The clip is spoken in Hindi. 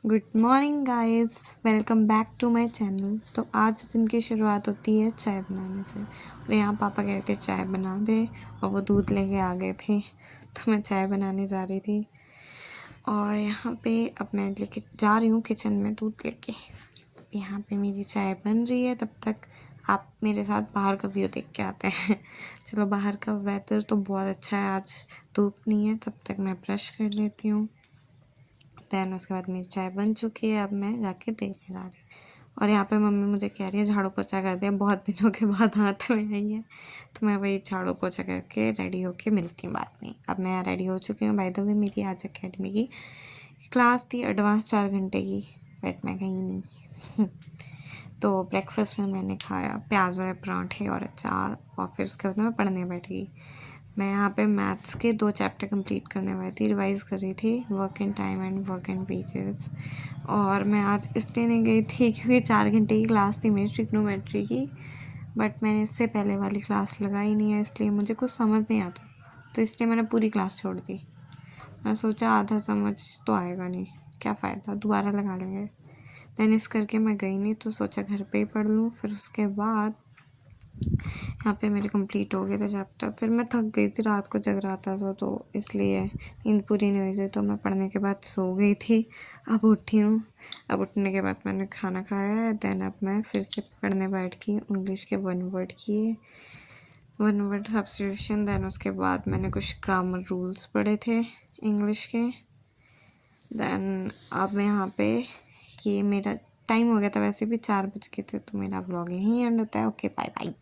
Good morning guys, welcome back to my channel. तो आज दिन की शुरुआत होती है चाय बनाने से। और यहाँ पापा कह रहे थे चाय बना दे और वो दूध लेके आ गए थे, तो मैं चाय बनाने जा रही थी। और यहाँ पे अब मैं लेके जा रही हूँ किचन में दूध लेके। यहाँ पे मेरी चाय बन रही है, तब तक आप मेरे साथ बाहर का व्यू देख के आते हैं। चलो, बाहर का वेदर तो बहुत अच्छा है, आज धूप नहीं है। तब तक मैं ब्रश कर लेती हूँ। दैन उसके बाद मेरी चाय बन चुकी है, अब मैं जाके देखने जा रही हूँ। और यहाँ पे मम्मी मुझे कह रही है झाड़ू पोछा कर दे, बहुत दिनों के बाद हाथ में आई है। तो मैं वही झाड़ू पोछा करके रेडी होके मिलती हूँ बाद में। अब मैं रेडी हो चुकी हूँ। बाय द वे, मेरी आज अकेडमी की क्लास थी एडवांस 4 घंटे की, बट मैं गई नहीं। तो ब्रेकफास्ट में मैंने खाया प्याज वाले पराठे और अचार, और फिर उसके बाद मैं पढ़ने बैठ गई। मैं यहाँ पे मैथ्स के 2 चैप्टर कंप्लीट करने वाली थी, रिवाइज़ कर रही थी, work in time and work in pages. और मैं आज इसलिए नहीं गई थी क्योंकि 4 घंटे की क्लास थी मेरी ट्रिग्नोमेट्री की, बट मैंने इससे पहले वाली क्लास लगाई नहीं है, इसलिए मुझे कुछ समझ नहीं आता, तो इसलिए मैंने पूरी क्लास छोड़ दी। मैं सोचा आधा समझ तो आएगा नहीं, क्या फ़ायदा, दोबारा लगा लेंगे। दैन इस करके मैं गई नहीं, तो सोचा घर पे ही पढ़ लूँ। फिर उसके बाद यहाँ पे मेरे कंप्लीट हो गए थे चैप्टर। फिर मैं थक गई थी, रात को जग रहा था तो इसलिए नींद पूरी नहीं हुई थी, तो मैं पढ़ने के बाद सो गई थी। अब उठी हूँ। अब उठने के बाद मैंने खाना खाया है। दैन अब मैं फिर से पढ़ने बैठ गई इंग्लिश के 1 वर्ड किए, 1 वर्ड सब्स्टिट्यूशन। दैन उसके बाद मैंने कुछ ग्रामर रूल्स पढ़े थे इंग्लिश के। दैन अब मैं यहाँ पे, ये मेरा टाइम हो गया था, वैसे भी 4 बज गए थे, तो मेरा व्लॉग यहीं एंड होता है। Okay, bye bye.